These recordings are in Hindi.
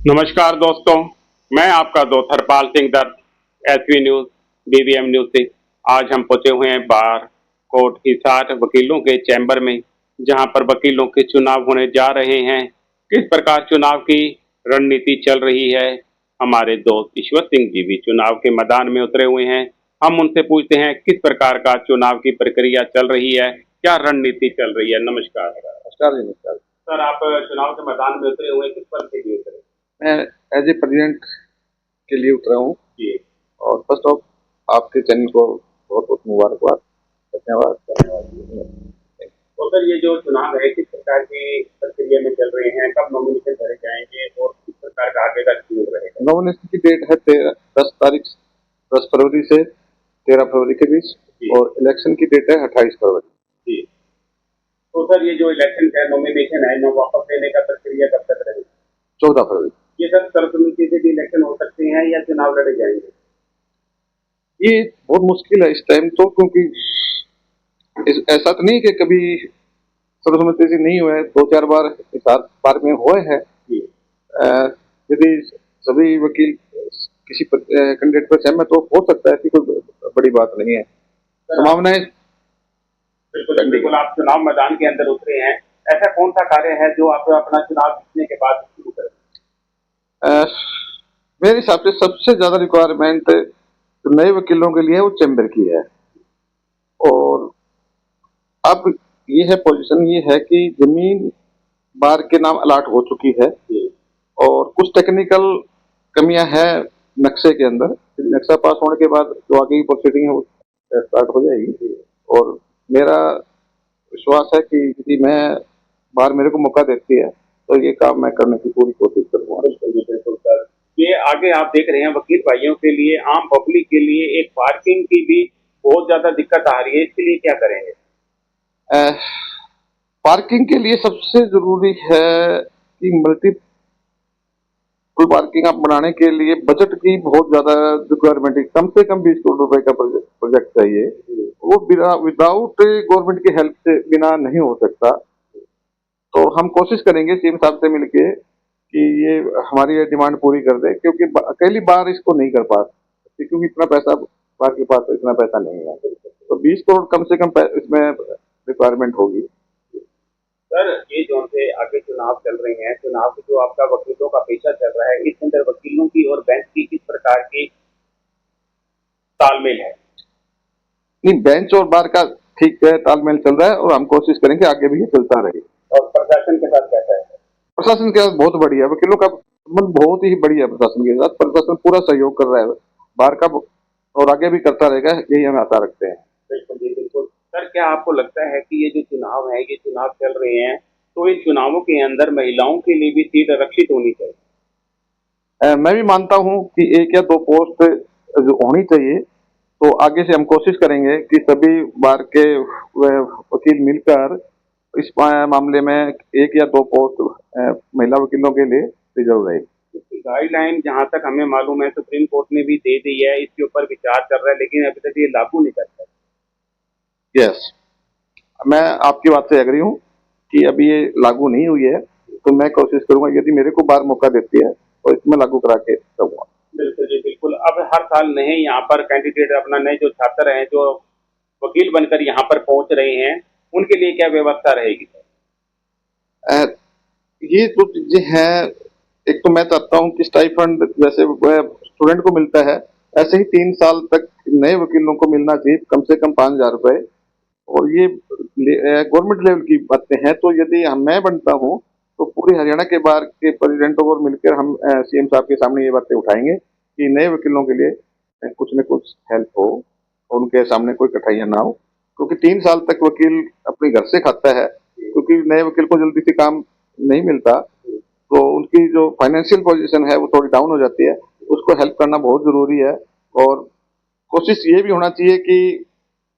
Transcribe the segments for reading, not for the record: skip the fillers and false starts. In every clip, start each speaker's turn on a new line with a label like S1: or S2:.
S1: नमस्कार दोस्तों, मैं आपका दोस्त Harpal Singh Dutt, SV news, BVM news से। आज हम पहुंचे हुए हैं बार कोर्ट हिसार वकीलों के चैम्बर में, जहां पर वकीलों के चुनाव होने जा रहे हैं। किस प्रकार चुनाव की रणनीति चल रही है, हमारे दोस्त ईश्वर सिंह जी भी चुनाव के मैदान में उतरे हुए हैं। हम उनसे पूछते हैं किस प्रकार का चुनाव की प्रक्रिया चल रही है, क्या रणनीति चल रही है। नमस्कार।
S2: नमस्कार जी, नमस्कार।
S1: सर, आप चुनाव के मैदान में उतरे हुए हैं, किस पद के लिए उतरे?
S2: मैं एज ए प्रेसिडेंट के लिए उतरा हूँ।
S1: जी।
S2: और फर्स्ट ऑफ आपके चैनल को बहुत बहुत मुबारकबाद, धन्यवाद धन्यवाद।
S1: तो सर, ये जो चुनाव है किस प्रकार की प्रक्रिया में चल रहे हैं, कब नॉमिनेशन भरे जाएंगे और किस प्रकार का आगे का शेड्यूल रहेगा?
S2: नॉमिनेशन की डेट है 10 तारीख 10 फरवरी से 13 फरवरी के बीच, और इलेक्शन की डेट है 28 फरवरी।
S1: जी। तो सर, ये जो इलेक्शन है, नॉमिनेशन है, न वापस लेने का प्रक्रिया कब तक रहेगी?
S2: 14 फरवरी।
S1: ये सर सर्वसम्मति से भी इलेक्शन हो सकते हैं या चुनाव लड़े जाएंगे?
S2: ये बहुत मुश्किल है इस टाइम तो, क्योंकि ऐसा तो नहीं कि कभी सर्वसम्मति से नहीं हुआ है, 2-4 बार हिसार बार में हुए हैं। यदि सभी वकील किसी कैंडिडेट पर सहमत तो हो सकता है कि कोई बड़ी बात नहीं है, संभावनाएं।
S1: बिल्कुल बिल्कुल, आप चुनाव मैदान के अंदर उतरे हैं, ऐसा कौन सा कार्य है जो आप अपना चुनाव जीतने के बाद शुरू करें?
S2: मेरे हिसाब से सबसे ज्यादा रिक्वायरमेंट नए वकीलों के लिए वो चैम्बर की है। और अब ये है, पोजीशन ये है कि जमीन बार के नाम अलाट हो चुकी है, और कुछ टेक्निकल कमियां हैं नक्शे के अंदर। नक्शा पास होने के बाद जो आगे की प्रोसीडिंग है वो स्टार्ट हो जाएगी। और मेरा विश्वास है कि यदि मैं बार मेरे को मौका देती है तो ये काम मैं करने की पूरी कोशिश करूंगा।
S1: बिल्कुल सर, ये आगे आप देख रहे हैं वकील भाइयों के लिए, आम पब्लिक के लिए एक पार्किंग की भी बहुत ज्यादा दिक्कत आ रही है, इसके लिए क्या करेंगे?
S2: पार्किंग के लिए सबसे जरूरी है कि मल्टीपल पार्किंग आप बनाने के लिए बजट की बहुत ज्यादा रिक्वायरमेंट है। कम से कम 20 करोड़ रुपए का प्रोजेक्ट चाहिए। वो विदाउट गवर्नमेंट की हेल्प से बिना नहीं हो सकता। तो हम कोशिश करेंगे सीएम साहब से मिलके कि ये हमारी ये डिमांड पूरी कर दे, क्योंकि अकेली बार इसको नहीं कर पा सकती, क्योंकि इतना पैसा बार के पास इतना पैसा नहीं है। तो 20 करोड़ कम से कम इसमें रिक्वायरमेंट होगी।
S1: सर, ये जो से आगे चुनाव चल रहे हैं, चुनाव की जो आपका वकीलों का पेशा चल रहा है, इसके अंदर वकीलों की और बैंक की किस प्रकार की तालमेल है?
S2: नहीं, बेंच और बार का ठीक है, तालमेल चल रहा है, और हम कोशिश करेंगे आगे भी ये चलता रहे।
S1: और प्रशासन के साथ कैसा है?
S2: प्रशासन के साथ बहुत बढ़िया, वकीलों का संबंध बहुत ही बढ़िया प्रशासन के साथ। प्रशासन पूरा सहयोग कर रहा है बार का, और आगे भी करता रहेगा, यही हम आशा रखते हैं।
S1: बिल्कुल जी, बिल्कुल। सर, क्या आपको लगता है कि ये जो चुनाव है, ये चुनाव चल रहे हैं, तो इन चुनावों के अंदर महिलाओं के लिए भी सीट आरक्षित होनी चाहिए?
S2: मैं भी मानता हूं कि 1 या 2 पोस्ट जो होनी चाहिए। तो आगे से हम कोशिश करेंगे कि सभी बार के वकील मिलकर इस मामले में 1 या 2 पोस्ट महिला वकीलों के लिए रिजर्व रहे।
S1: गाइडलाइन जहां तक हमें मालूम है सुप्रीम कोर्ट ने भी दे दी है, इसके ऊपर विचार चल रहा है, लेकिन अभी तक ये लागू नहीं करता।
S2: यस, मैं आपकी बात से एग्री हूँ कि अभी ये लागू नहीं हुई है। तो मैं कोशिश करूंगा, यदि मेरे को बार मौका देती है तो इसमें लागू करा के रहूंगा।
S1: बिल्कुल जी, बिल्कुल। अब हर साल नए यहाँ पर कैंडिडेट, अपना नए जो छात्र हैं जो वकील बनकर यहाँ पर पहुंच रहे हैं, उनके लिए क्या व्यवस्था रहेगी?
S2: ये जो चीजें हैं, एक तो मैं चाहता हूँ कि स्टाइफंड जैसे स्टूडेंट को मिलता है, ऐसे ही 3 साल तक नए वकीलों को मिलना चाहिए, कम से कम 5,000 रुपए। और ये गवर्नमेंट लेवल की बातें हैं। तो यदि मैं बनता हूँ तो पूरे हरियाणा के बार के प्रेसिडेंटों को मिलकर हम सीएम साहब के सामने ये बातें उठाएंगे कि नए वकीलों के लिए कुछ न कुछ हेल्प हो, और उनके सामने कोई कठिनाइयां ना हो। क्योंकि 3 साल तक वकील अपने घर से खाता है, क्योंकि नए वकील को जल्दी से काम नहीं मिलता, तो उनकी जो फाइनेंशियल पोजीशन है वो थोड़ी डाउन हो जाती है। उसको हेल्प करना बहुत जरूरी है। और कोशिश ये भी होना चाहिए कि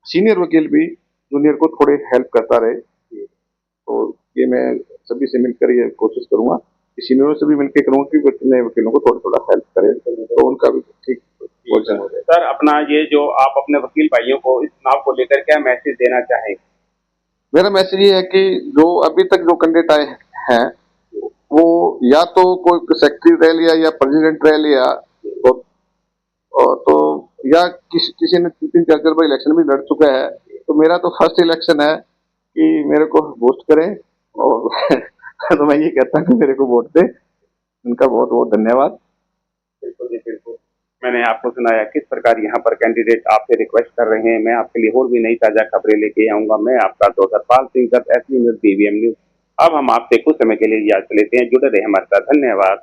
S2: सीनियर वकील भी जूनियर को थोड़ी हेल्प करता रहे। तो ये मैं सभी से मिलकर ये कोशिश करूंगा कि सीनियरों से भी मिलकर करूंगा कि नए वकीलों को थोड़ा थोड़ा हेल्प करें, तो उनका भी ठीक पोजीशन हो जाए।
S1: सर, अपना ये जो आप अपने वकील भाइयों को इस चुनाव को लेकर क्या मैसेज देना चाहेंगे?
S2: मेरा मैसेज ये है कि जो अभी तक जो कैंडिडेट आए हैं वो या तो कोई सेक्रेटरी रह लिया या प्रेसिडेंट रह लिया, तो या किसी ने 3-4 बार इलेक्शन भी लड़ चुका है। तो मेरा तो फर्स्ट इलेक्शन है कि मेरे को वोट करें, और तो मैं ये कहता हूँ कि मेरे को वोट दें। उनका बहुत बहुत धन्यवाद।
S1: बिल्कुल जी, बिल्कुल। मैंने आपको सुनाया किस प्रकार यहाँ पर कैंडिडेट आपसे रिक्वेस्ट कर रहे हैं। मैं आपके लिए और भी नई ताजा खबरें लेके आऊंगा। मैं आपका दोस्त Harpal Singh, SV news, BVM news. अब हम आपसे कुछ समय के लिए इजाजत लेते हैं। जुड़े रहे हमारे साथ। धन्यवाद।